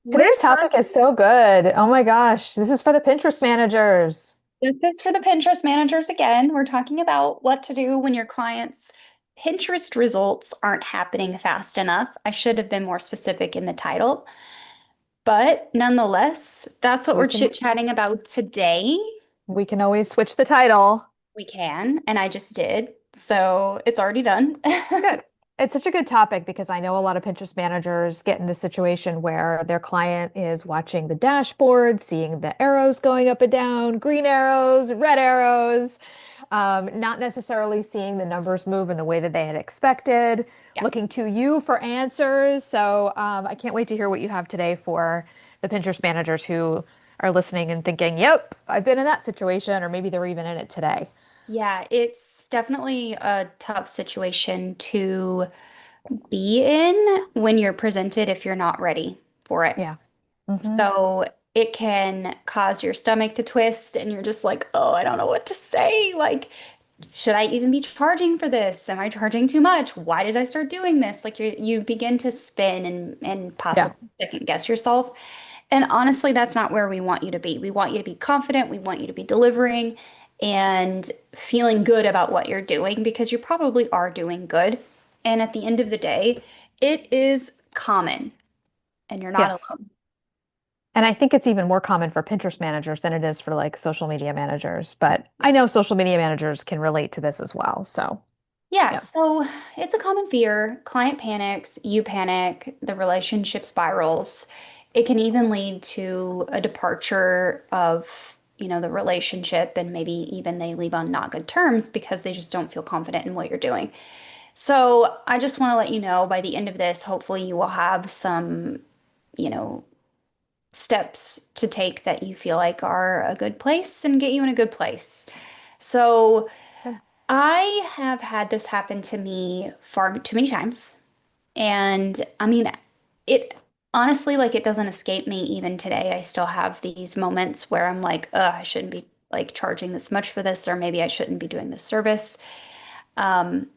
Today's Which topic is so good. Oh my gosh, this is for the Pinterest managers. this is for the Pinterest managers again. We're talking about what to do when your clients' Pinterest results aren't happening fast enough. I should have been more specific in the title, but nonetheless, that's what We we're can chit-chatting about today. we can always switch the title. We can, and I just did. So it's already done. Good. It's such a good topic because I know a lot of Pinterest managers get in this situation where their client is watching the dashboard, seeing the arrows going up and down, green arrows, red arrows, not necessarily seeing the numbers move in the way that they had expected, Yeah. looking to you for answers. So I can't wait to hear what you have today for the Pinterest managers who are listening and thinking, yep, I've been in that situation, or maybe they're even in it today. Yeah, it's definitely a tough situation to be in when you're presented if you're not ready for it. Yeah. Hmm. So it can cause your stomach to twist and you're just like, oh, I don't know what to say. Like, should I even be charging for this? Am I charging too much? Why did I start doing this? Like you begin to spin and Yeah. possibly second guess yourself. And honestly, that's not where we want you to be. We want you to be confident. We want you to be delivering and feeling good about what you're doing because you probably are doing good. And at the end of the day, it is common and you're not Yes. alone. And I think it's even more common for Pinterest managers than it is for like social media managers. But I know social media managers can relate to this as well. So, Yeah, yeah. so it's a common fear. Client panics, you panic, the relationship spirals. It can even lead to a departure of, the relationship, and maybe even they leave on not good terms because they just don't feel confident in what you're doing. So I just want to let you know by the end of this, hopefully you will have some, you know, steps to take that you feel like are a good place and get you in a good place. So Good. I have had this happen to me far too many times. And I mean, it honestly, like, it doesn't escape me even today. I still have these moments where I'm like, I shouldn't be like charging this much for this, or maybe I shouldn't be doing this service. Um,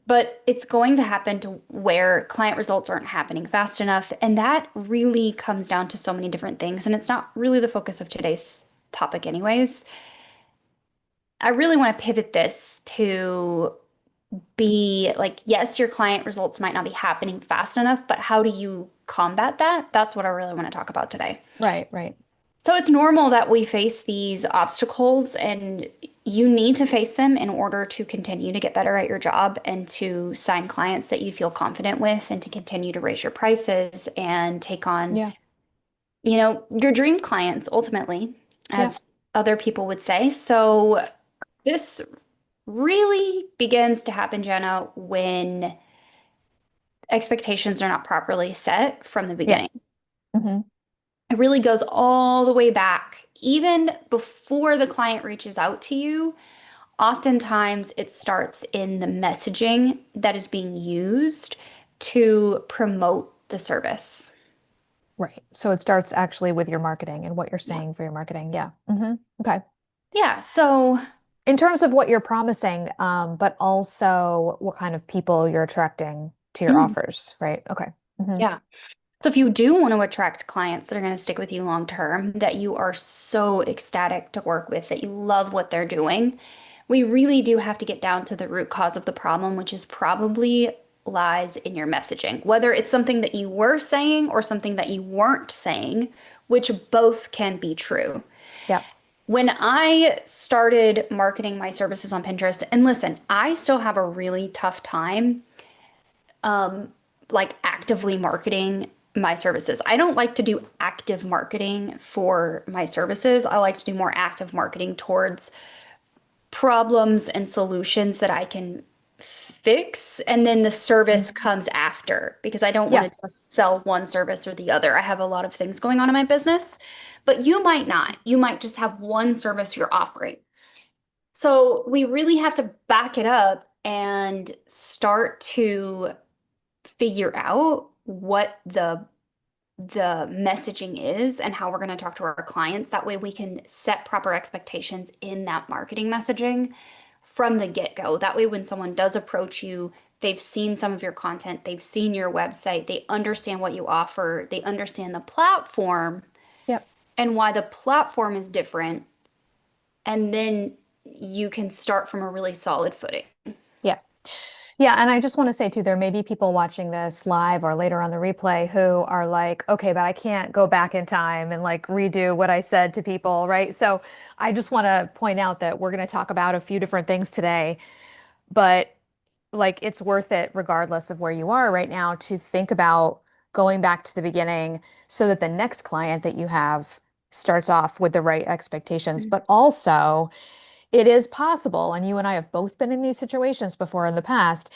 but it's going to happen to where client results aren't happening fast enough. And that really comes down to so many different things. And it's not really the focus of today's topic, anyways. I really want to pivot this to be like, yes, your client results might not be happening fast enough, but how do you combat that? That's what I really want to talk about today. Right, right. So it's normal that we face these obstacles and you need to face them in order to continue to get better at your job and to sign clients that you feel confident with and to continue to raise your prices and take on, Yeah. your dream clients ultimately, Yeah. as other people would say. So this really begins to happen, Jenna, when expectations are not properly set from the Yeah. beginning. Hmm. It really goes all the way back, even before the client reaches out to you. Oftentimes, it starts in the messaging that is being used to promote the service. Right. So it starts actually with your marketing and what you're Yeah. saying for your marketing. Yeah. Okay. Yeah. So, In terms of what you're promising, but also what kind of people you're attracting to your mm, offers, right? Okay. yeah. So if you do want to attract clients that are going to stick with you long term, that you are so ecstatic to work with, that you love what they're doing, we really do have to get down to the root cause of the problem, which is probably lies in your messaging. Whether it's something that you were saying or something that you weren't saying, which both can be true. Yeah. When I started marketing my services on Pinterest, and listen, I still have a really tough time like actively marketing my services. I don't like to do active marketing for my services. I like to do more active marketing towards problems and solutions that I can fix, and then the service Mhm. comes after because I don't want Yeah. to just sell one service or the other. I have a lot of things going on in my business, but you might not. You might just have one service you're offering. So we really have to back it up and start to figure out what the messaging is and how we're going to talk to our clients. That way we can set proper expectations in that marketing messaging from the get-go. That way when someone does approach you, they've seen some of your content, they've seen your website, they understand what you offer, they understand the platform Yep. and why the platform is different, and then you can start from a really solid footing. Yeah. Yeah, and I just want to say too, there may be people watching this live or later on the replay who are like, okay, but I can't go back in time and like redo what I said to people, right? So I just want to point out that we're going to talk about a few different things today, but like it's worth it regardless of where you are right now to think about going back to the beginning so that the next client that you have starts off with the right expectations, but also it is possible, and you and I have both been in these situations before in the past,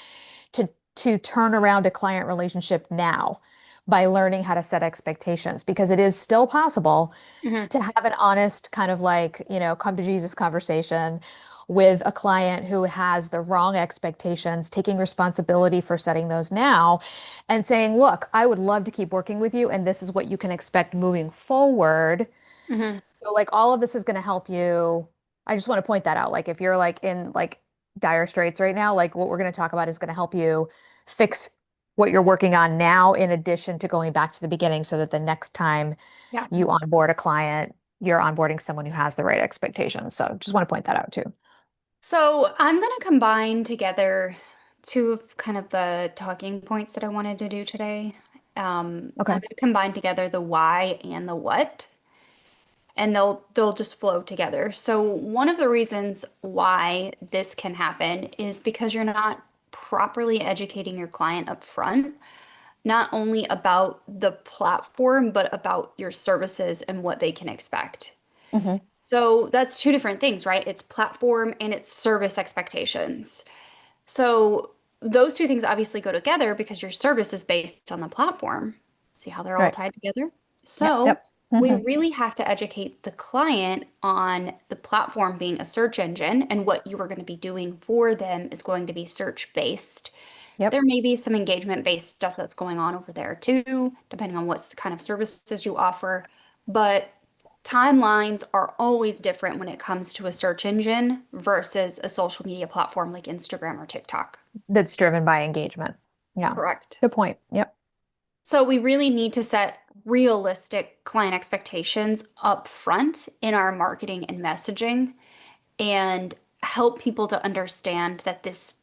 to turn around a client relationship now by learning how to set expectations because it is still possible Mhm. to have an honest kind of like, come to Jesus conversation with a client who has the wrong expectations, taking responsibility for setting those now and saying, look, I would love to keep working with you, and this is what you can expect moving forward. Mhm. So like all of this is going to help you. I just want to point that out. Like if you're like in like dire straits right now, like what we're going to talk about is going to help you fix what you're working on now in addition to going back to the beginning so that the next time Yeah. you onboard a client, you're onboarding someone who has the right expectations. So just want to point that out too. So I'm going to combine together two of kind of the talking points that I wanted to do today. I'm Okay. going to combine together the why and the what, and they'll just flow together. So one of the reasons why this can happen is because you're not properly educating your client up front, not only about the platform, but about your services and what they can expect. Hmm. So that's two different things, right? It's platform and it's service expectations. So those two things obviously go together because your service is based on the platform. See how they're all Right. tied together? Yep. So Yep. we Hmm. really have to educate the client on the platform being a search engine, and what you are going to be doing for them is going to be search based. There Yep. may be some engagement based stuff that's going on over there too, depending on what kind of services you offer. But timelines are always different when it comes to a search engine versus a social media platform like Instagram or TikTok. That's driven by engagement. Yeah. Correct. Good point. Yep. So we really need to set realistic client expectations up front in our marketing and messaging and help people to understand that this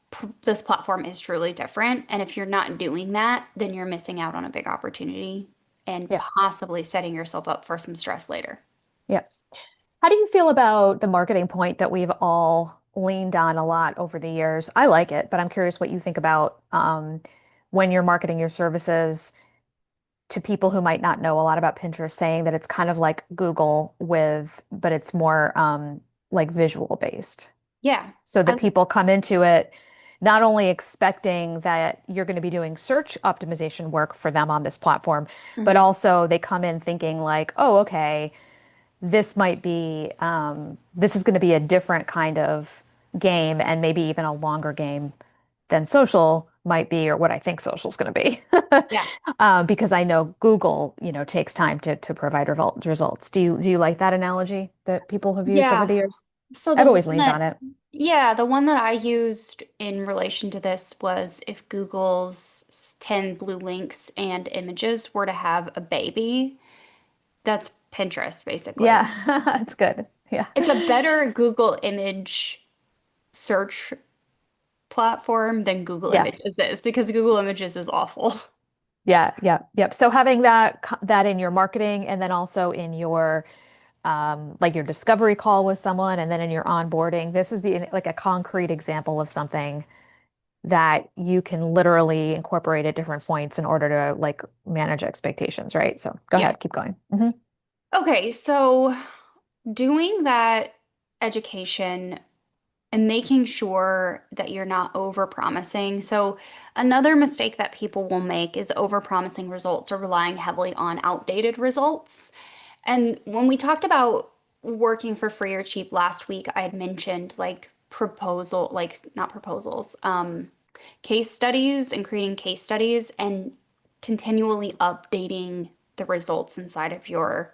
platform is truly different. And if you're not doing that, then you're missing out on a big opportunity and Yep. possibly setting yourself up for some stress later. Yep. How do you feel about the marketing point that we've all leaned on a lot over the years? I like it, but I'm curious what you think about when you're marketing your services to people who might not know a lot about Pinterest, saying that it's kind of like Google but it's more like visual based. Yeah. So that I, people come into it not only expecting that you're going to be doing search optimization work for them on this platform, but mhm. also they come in thinking like, oh, okay, this is going to be a different kind of game and maybe even a longer game than social might be, or what I think social is going to be. Yeah. Because I know Google, takes time to provide results. Do you like that analogy that people have used over Yeah. the years? So the I've one always leaned that, on it. yeah, the one that I used in relation to this was if Google's 10 blue links and images were to have a baby, that's Pinterest basically. Yeah, it's good. Yeah. It's a better Google image search platform than Google Yeah. Images is because Google Images is awful. Yeah, yeah, yep. So having that in your marketing and then also in your like your discovery call with someone and then in your onboarding, this is the like a concrete example of something that you can literally incorporate at different points in order to like manage expectations, right? So go Yeah. ahead, keep going. Hmm. Okay, so doing that education and making sure that you're not over-promising. So another mistake that people will make is over-promising results or relying heavily on outdated results. And when we talked about working for free or cheap last week, I had mentioned like proposal, like not proposals, case studies and creating case studies and continually updating the results inside of your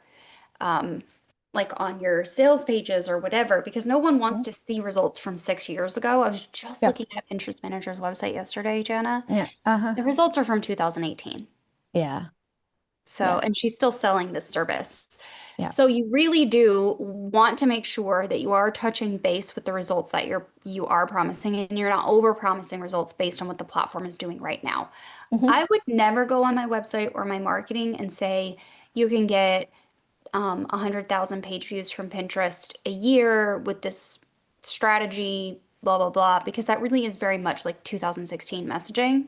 like on your sales pages or whatever, because no one wants Mhm. to see results from 6 years ago. I was just Yep. looking at Pinterest Manager's website yesterday, Jana. Yeah. Uh-huh. The results are from 2018. Yeah. So, Yeah. and she's still selling this service. Yeah. So you really do want to make sure that you are touching base with the results that you are promising, and you're not over promising results based on what the platform is doing right now. Hmm. I would never go on my website or my marketing and say you can get 100,000 page views from Pinterest a year with this strategy, blah, blah, blah, because that really is very much like 2016 messaging.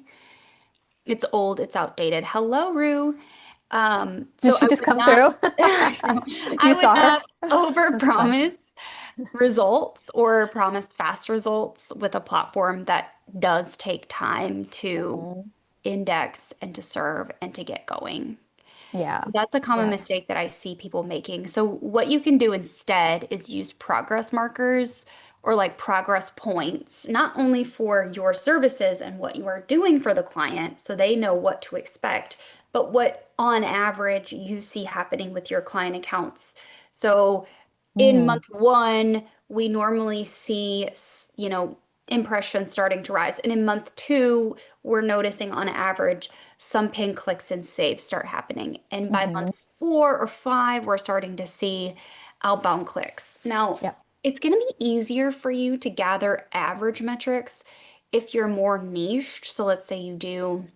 It's old, it's outdated. Hello, Rue. Did So she I just would come not, through? I You would saw her? not That's fun. overpromise results or promise fast results with a platform that does take time to Mhm. index and to serve and to get going. Yeah. That's a common Yeah. mistake that I see people making. So what you can do instead is use progress markers or like progress points, not only for your services and what you are doing for the client so they know what to expect, but what on average you see happening with your client accounts. So in Mm. month one, we normally see, impressions starting to rise. And in month two, we're noticing on average some pin clicks and saves start happening. And by month Hmm. 4 or 5, we're starting to see outbound clicks. Now, Yeah. it's going to be easier for you to gather average metrics if you're more niched. So let's say you do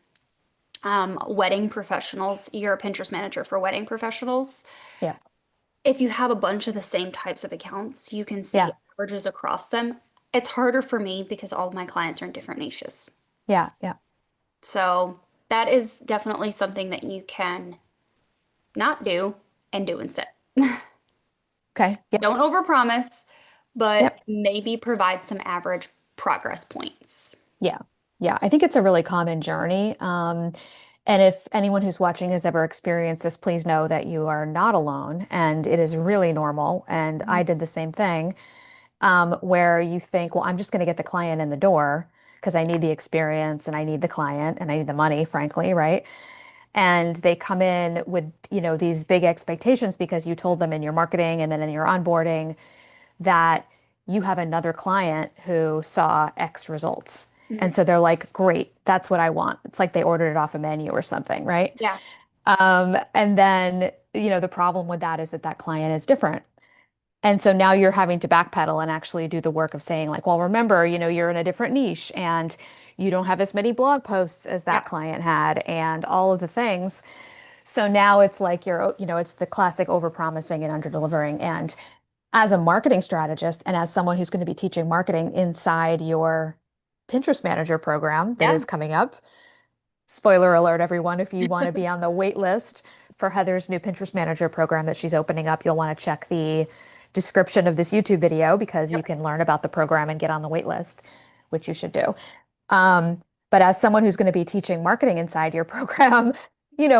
wedding professionals, you're a Pinterest manager for wedding professionals. Yeah. If you have a bunch of the same types of accounts, you can see Yeah. averages across them. It's harder for me because all of my clients are in different niches. Yeah. Yeah. So that is definitely something that you can not do and do instead. Okay. Yep. Don't overpromise, but Yep. maybe provide some average progress points. Yeah. Yeah. I think it's a really common journey. And if anyone who's watching has ever experienced this, please know that you are not alone and it is really normal. And I Mhm. did the same thing, where you think, well, I'm just going to get the client in the door because I need the experience and I need the client and I need the money, frankly, right? And they come in with, these big expectations because you told them in your marketing and then in your onboarding that you have another client who saw X results. And Mhm. so they're like, great, that's what I want. It's like they ordered it off a menu or something, right? Yeah. And then, the problem with that is that that client is different. And so now you're having to backpedal and actually do the work of saying, like, well, remember, you're in a different niche and you don't have as many blog posts as that Yep. client had and all of the things. So now it's like it's the classic overpromising and underdelivering. And as a marketing strategist and as someone who's going to be teaching marketing inside your Pinterest Manager program that Yeah. is coming up, spoiler alert, everyone, if you want to be on the wait list for Heather's new Pinterest Manager program that she's opening up, you'll want to check the description of this YouTube video because you Yep. can learn about the program and get on the wait list, which you should do. But as someone who's going to be teaching marketing inside your program,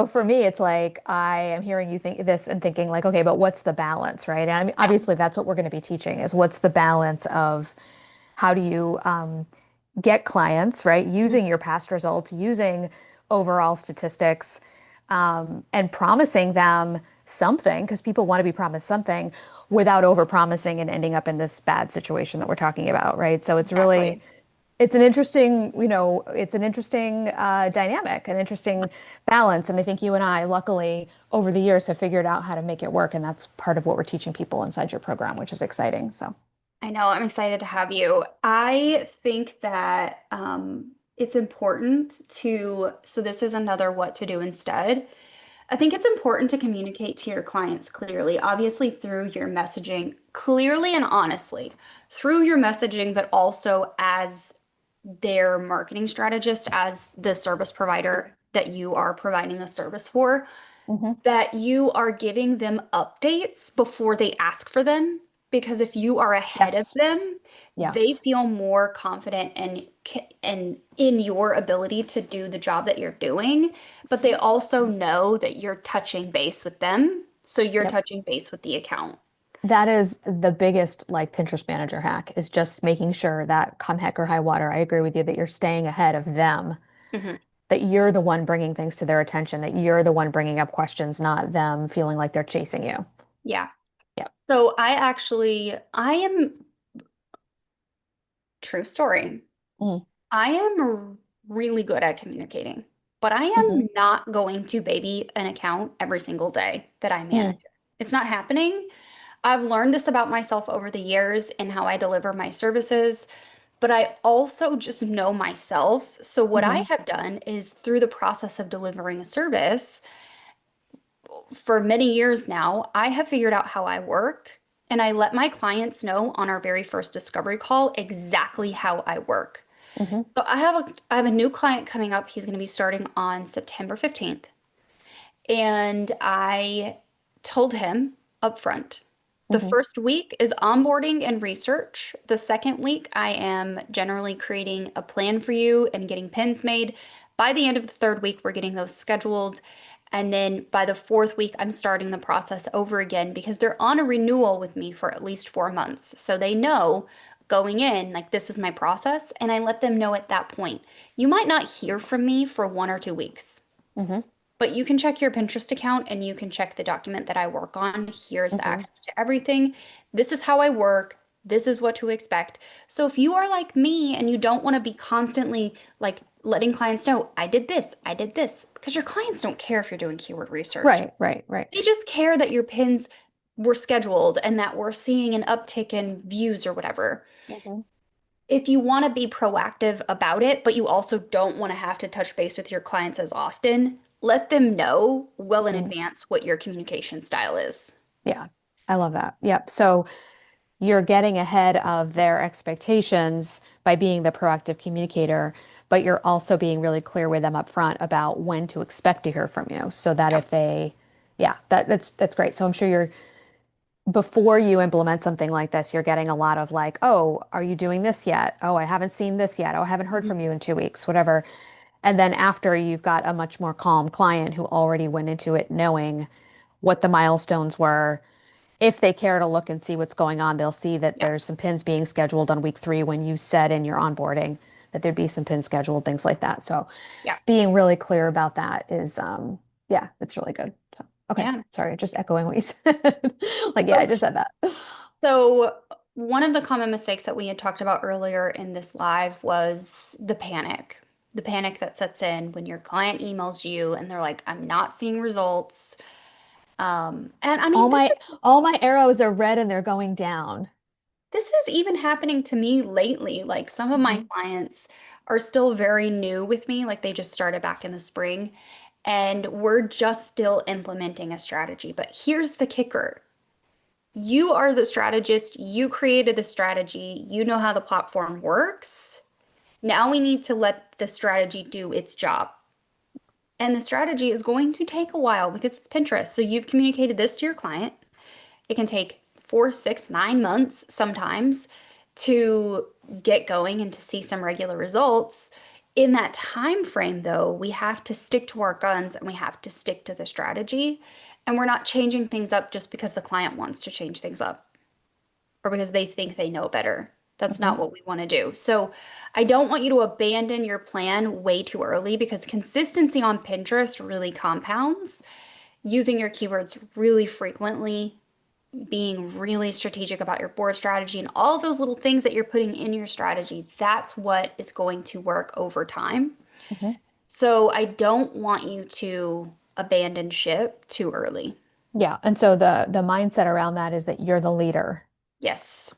for me, it's like I am hearing you think this and thinking like, okay, but what's the balance, right? And I mean, Yeah. obviously, that's what we're going to be teaching is what's the balance of how do you get clients, right? Mhm. Using your past results, using overall statistics, and promising them something because people want to be promised something without over-promising and ending up in this bad situation that we're talking about, right? So Exactly. it's an interesting, dynamic, an interesting balance. And I think you and I, luckily, over the years, have figured out how to make it work. And that's part of what we're teaching people inside your program, which is exciting. So, I know. I'm excited to have you. I think that it's important so this is another what to do instead. I think it's important to communicate to your clients clearly, obviously through your messaging, clearly and honestly, through your messaging, but also as their marketing strategist, as the service provider that you are providing a service for, hmm. that you are giving them updates before they ask for them. Because if you are ahead of Yes, them, they yes. feel more confident and in your ability to do the job that you're doing, but they also know that you're touching base with them, so you're Yep. touching base with the account. That is the biggest like Pinterest manager hack is just making sure that come heck or high water, I agree with you that you're staying ahead of them, Hmm. that you're the one bringing things to their attention, that you're the one bringing up questions, not them feeling like they're chasing you. Yeah. Yeah. So I am, true story. Mm, I am really good at communicating, but I hmm am not going to baby an account every single day that I manage. mm, It's not happening. I've learned this about myself over the years and how I deliver my services, but I also just know myself. So, what I hmm have done is through the process of delivering a service for many years now, I have figured out how I work and I let my clients know on our very first discovery call exactly how I work. hmm So I have a new client coming up. He's going to be starting on September 15th. And I told him up front, the hmm first week is onboarding and research. The second week, I am generally creating a plan for you and getting pins made. By the end of the third week, we're getting those scheduled. And then by the fourth week, I'm starting the process over again because they're on a renewal with me for at least 4 months. So they know going in, like, this is my process. And I let them know at that point. You might not hear from me for 1 or 2 weeks. hmm But you can check your Pinterest account and you can check the document that I work on. Here's the hmm access to everything. This is how I work. This is what to expect. So if you are like me and you don't want to be constantly like letting clients know, I did this, because your clients don't care if you're doing keyword research. Right, right, right. They just care that your pins were scheduled and that we're seeing an uptick in views or whatever. hmm If you want to be proactive about it, but you also don't want to have to touch base with your clients as often, let them know well in hmm advance what your communication style is. Yeah, I love that. Yep. So you're getting ahead of their expectations by being the proactive communicator, but you're also being really clear with them up front about when to expect to hear from you so that Yeah. if they, yeah, that's great. So I'm sure you're before you implement something like this, you're getting a lot of like, oh, are you doing this yet? Oh, I haven't seen this yet. Oh, I haven't heard Mhm. from you in 2 weeks, whatever. And then after you've got a much more calm client who already went into it knowing what the milestones were. If they care to look and see what's going on, they'll see that Yeah. there's some pins being scheduled on week 3 when you said in your onboarding that there'd be some pins scheduled, things like that. So Yeah. being really clear about that is, yeah, it's really good. So, okay, Yeah. sorry, just echoing what you said. Like, yeah, I So, just said that. so one of the common mistakes that we had talked about earlier in this live was the panic. The panic that sets in when your client emails you and they're like, I'm not seeing results. And I All mean, my all my arrows are red and they're going down. this is even happening to me lately. Like some of my Mhm, clients are still very new with me, like they just started back in the spring, and we're just still implementing a strategy. But here's the kicker. You are the strategist, you created the strategy, you know how the platform works. Now we need to let the strategy do its job. And the strategy is going to take a while because it's Pinterest. So you've communicated this to your client. It can take 4, 6, 9 months sometimes to get going and to see some regular results. In that time frame, though, we have to stick to our guns and we have to stick to the strategy. And we're not changing things up just because the client wants to change things up or because they think they know better. That's mhm, not what we want to do. So I don't want you to abandon your plan way too early because consistency on Pinterest really compounds. Using your keywords really frequently, being really strategic about your board strategy and all of those little things that you're putting in your strategy, that's what is going to work over time. mhm. So I don't want you to abandon ship too early. Yeah, and so the mindset around that is that you're the leader. Yes.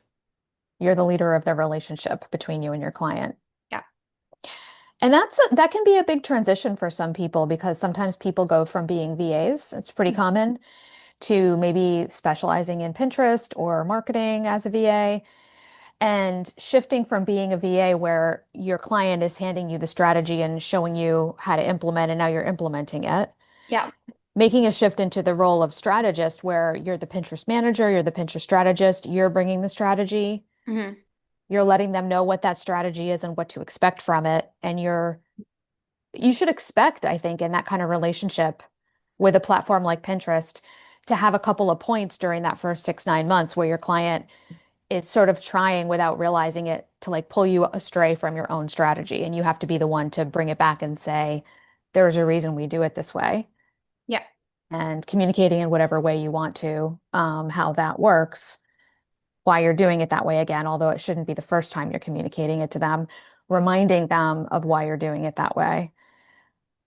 You're the leader of the relationship between you and your client. Yeah. And that can be a big transition for some people because sometimes people go from being VAs, it's pretty Mhm. common, to maybe specializing in Pinterest or marketing as a VA and shifting from being a VA where your client is handing you the strategy and showing you how to implement and now you're implementing it, Yeah. making a shift into the role of strategist where you're the Pinterest manager, you're the Pinterest strategist, you're bringing the strategy, Hmm. you're letting them know what that strategy is and what to expect from it, and you should expect, I think, in that kind of relationship with a platform like Pinterest to have a couple of points during that first 6, 9 months where your client is sort of trying without realizing it to like pull you astray from your own strategy. And you have to be the one to bring it back and say, there's a reason we do it this way. Yeah. and communicating in whatever way you want to, how that works, why you're doing it that way again, although it shouldn't be the first time you're communicating it to them, reminding them of why you're doing it that way,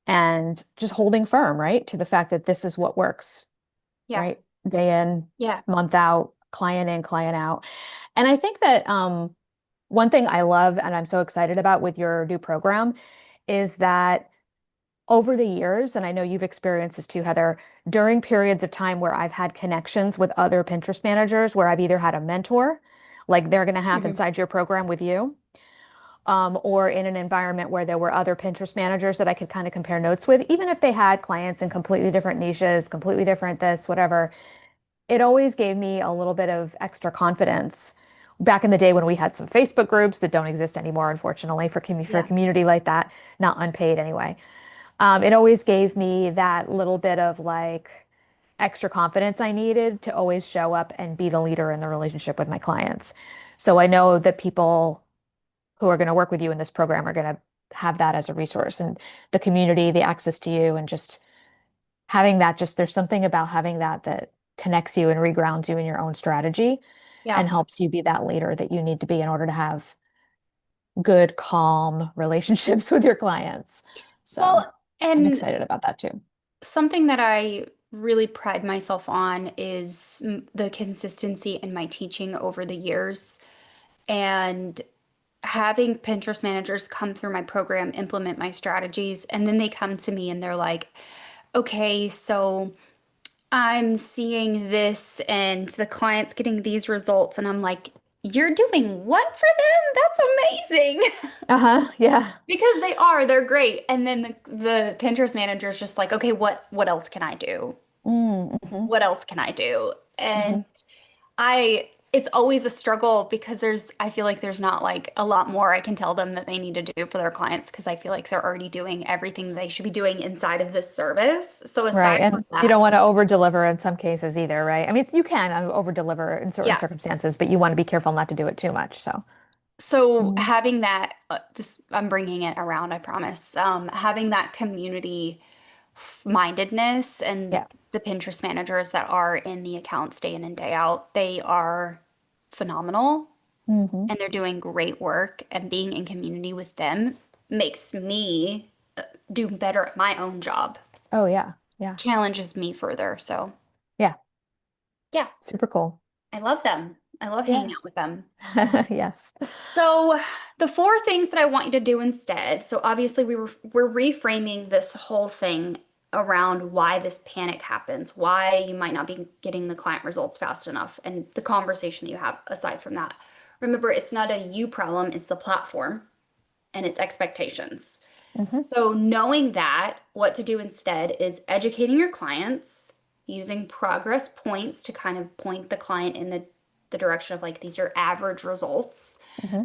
and just holding firm, right, to the fact that this is what works, Yeah. right? Day in, Yeah. month out, client in, client out. And I think that one thing I love and I'm so excited about with your new program is that over the years, and I know you've experienced this too, Heather, during periods of time where I've had connections with other Pinterest managers, where I've either had a mentor, like they're going to have Hmm. inside your program with you, or in an environment where there were other Pinterest managers that I could kind of compare notes with, even if they had clients in completely different niches, completely different this, whatever. It always gave me a little bit of extra confidence. Back in the day when we had some Facebook groups that don't exist anymore, unfortunately, for a Yeah. community like that, not unpaid anyway. It always gave me that little bit of like extra confidence I needed to always show up and be the leader in the relationship with my clients. So I know that people who are going to work with you in this program are going to have that as a resource, and the community, the access to you, and just having that, just there's something about having that that connects you and regrounds you in your own strategy Yeah. and helps you be that leader that you need to be in order to have good, calm relationships with your clients. So Well, I'm and excited about that too. something that I really pride myself on is the consistency in my teaching over the years. And having Pinterest managers come through my program, implement my strategies, and then they come to me and they're like, okay, so I'm seeing this and the client's getting these results. And I'm like, you're doing what for them? That's amazing. Uh-huh. Yeah. Because they're great. And then the Pinterest manager is just like, okay, what else can I do? Mm-hmm. What else can I do? And Hmm. it's always a struggle because I feel like there's not like a lot more I can tell them that they need to do for their clients because I feel like they're already doing everything they should be doing inside of this service. So Right. aside from And you that, don't want to over deliver in some cases either, right? I mean, you can over deliver in certain yeah. circumstances, but you want to be careful not to do it too much. So, So mhm. having that, this I'm bringing it around, I promise. Having that community mindedness and Yeah. the Pinterest managers that are in the accounts day in and day out, they are phenomenal Hmm. and they're doing great work. And being in community with them makes me do better at my own job, Oh, yeah. Yeah. challenges me further. So, Yeah. yeah, Super cool. I love them. I love hanging Yeah. out with them. Yes. So, the four things that I want you to do instead. So, obviously, we're reframing this whole thing around why this panic happens, why you might not be getting the client results fast enough, and the conversation that you have aside from that. Remember, it's not a you problem, it's the platform and its expectations. Hmm. So, knowing that, what to do instead is educating your clients, using progress points to kind of point the client in the direction of like these are average results, Hmm.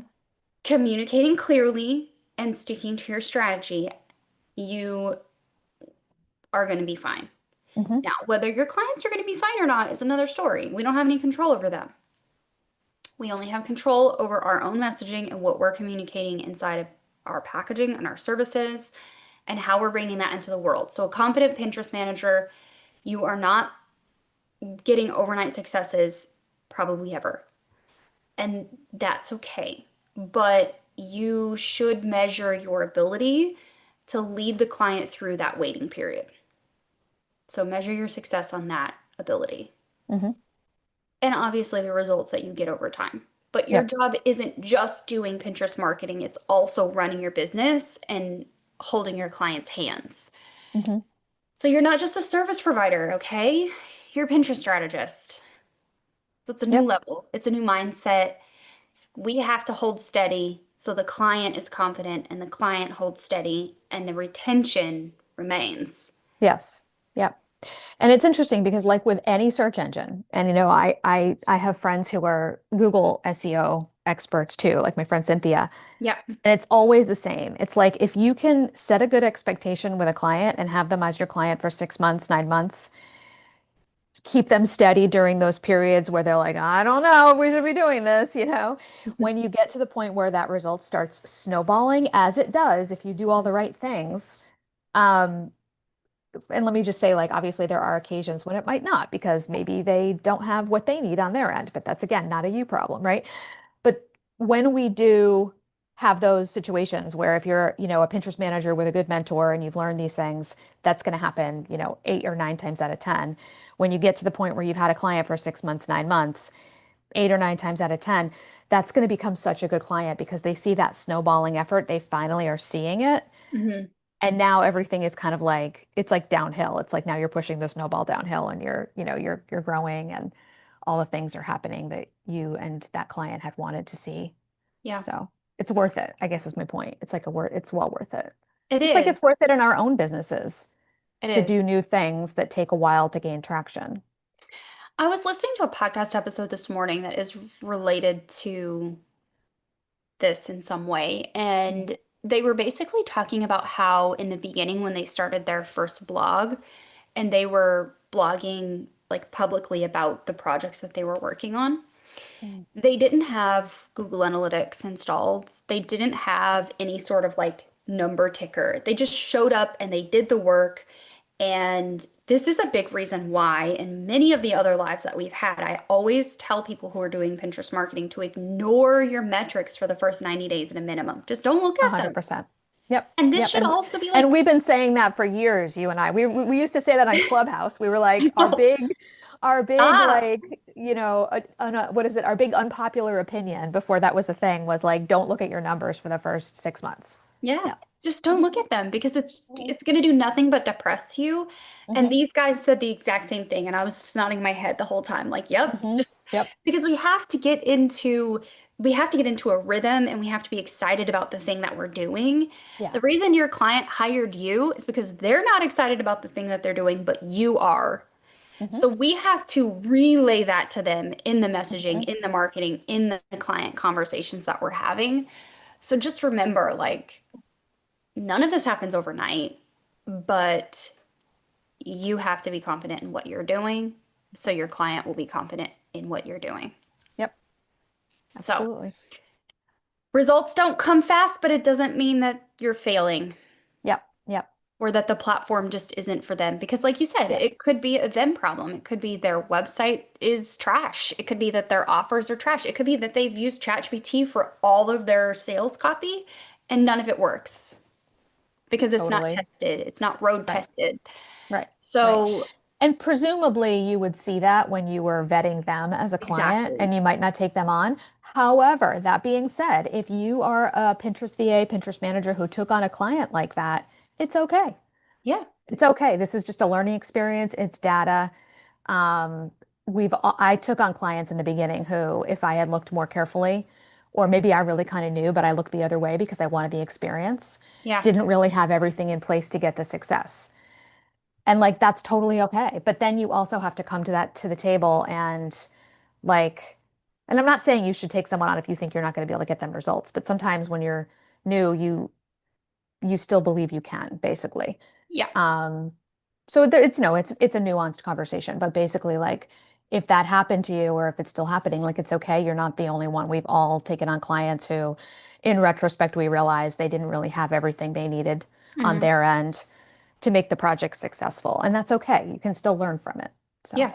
communicating clearly and sticking to your strategy, you are going to be fine. Hmm. Now, whether your clients are going to be fine or not is another story. We don't have any control over them. We only have control over our own messaging and what we're communicating inside of our packaging and our services and how we're bringing that into the world. So, a confident Pinterest manager, you are not getting overnight successes probably ever. And that's okay. But you should measure your ability to lead the client through that waiting period. So measure your success on that ability. Hmm. And obviously the results that you get over time. But your Yep. job isn't just doing Pinterest marketing, it's also running your business and holding your clients' hands. Hmm. So you're not just a service provider, okay? You're a Pinterest strategist. So it's a new Yep. level, it's a new mindset. We have to hold steady so the client is confident and the client holds steady and the retention remains. Yes. Yep. And it's interesting because like with any search engine, and I have friends who are Google SEO experts too, like my friend Cynthia, Yeah. and it's always the same. It's like if you can set a good expectation with a client and have them as your client for 6 months, 9 months, keep them steady during those periods where they're like, I don't know if we should be doing this, when you get to the point where that result starts snowballing, as it does if you do all the right things, um, and let me just say, like, obviously there are occasions when it might not because maybe they don't have what they need on their end, but that's again not a you problem, right? But when we do have those situations where if you're, a Pinterest manager with a good mentor and you've learned these things, that's going to happen, 8 or 9 times out of 10. When you get to the point where you've had a client for 6 months, 9 months, 8 or 9 times out of 10, that's going to become such a good client because they see that snowballing effort. They finally are seeing it. Hmm. And now everything is kind of like it's like downhill. It's like now you're pushing the snowball downhill and you're growing and all the things are happening that you and that client had wanted to see. Yeah, So it's worth it, I guess is my point. It's like it's well worth it. it Just like is. it's worth it in our own businesses It to is. do new things that take a while to gain traction. I was listening to a podcast episode this morning that is related to this in some way, and they were basically talking about how in the beginning when they started their first blog and they were blogging like publicly about the projects that they were working on. Mm. They didn't have Google Analytics installed. They didn't have any sort of like number ticker. They just showed up and they did the work. And this is a big reason why, in many of the other lives that we've had, I always tell people who are doing Pinterest marketing to ignore your metrics for the first 90 days at a minimum. Just don't look at them. 100%. Yep. And this Yep. should also be And like, we've been saying that for years, you and I. We used to say that on Clubhouse. We were like I know, our big stop. like, what is it? Our big unpopular opinion before that was a thing was like don't look at your numbers for the first 6 months. Yeah, Yeah. just don't look at them because it's Mhm. it's going to do nothing but depress you. And Hmm. these guys said the exact same thing, and I was just nodding my head the whole time, like, "Yep." Hmm. Just Yep. because we have to get into a rhythm, and we have to be excited about the thing that we're doing. Yeah. The reason your client hired you is because they're not excited about the thing that they're doing, but you are. Hmm. So we have to relay that to them in the messaging, Hmm. in the marketing, in the client conversations that we're having. So just remember, like, none of this happens overnight, but you have to be confident in what you're doing so your client will be confident in what you're doing. Yep. So, Absolutely. results don't come fast, but it doesn't mean that you're failing Yep. Yep. or that the platform just isn't for them. Because, like you said, Yep. it could be a them problem. It could be their website is trash. It could be that their offers are trash. It could be that they've used ChatGPT for all of their sales copy and none of it works because it's not Totally. tested, it's not road Right. tested. Right. Right. So, And presumably you would see that when you were vetting them as a client exactly. and you might not take them on. However, that being said, if you are a Pinterest VA, Pinterest manager who took on a client like that, it's okay. Yeah. It's okay. This is just a learning experience. It's data. Um, I took on clients in the beginning who, if I had looked more carefully, or maybe I really kind of knew, but I looked the other way because I wanted the experience, Yeah. didn't really have everything in place to get the success. And like that's totally okay. But then you also have to come to the table and like, and I'm not saying you should take someone on if you think you're not going to be able to get them results, but sometimes when you're new, you still believe you can, basically. Yeah. Um, so there, it's no, it's a nuanced conversation, but basically like if that happened to you or if it's still happening, like it's okay. You're not the only one. We've all taken on clients who, in retrospect, we realized they didn't really have everything they needed on Hmm. their end to make the project successful. And that's okay. You can still learn from it. So, Yeah,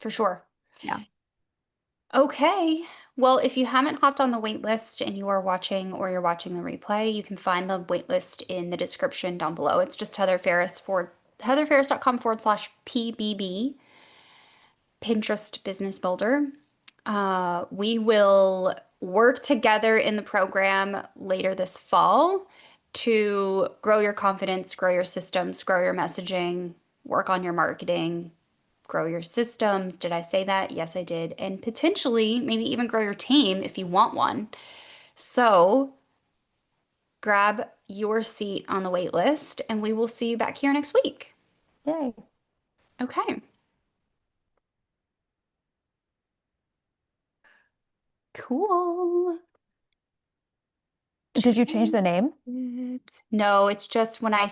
for sure. yeah. Okay. Well, if you haven't hopped on the wait list and you are watching or you're watching the replay, you can find the wait list in the description down below. It's just heatherfarris.com/PBB, Pinterest Business Builder. We will work together in the program later this fall to grow your confidence, grow your systems, grow your messaging, work on your marketing, grow your systems. Did I say that? Yes, I did. And potentially, maybe even grow your team if you want one. So grab your seat on the wait list, and we will see you back here next week. Yay. Okay, cool. Did you change the name? Transcript. No, it's just when I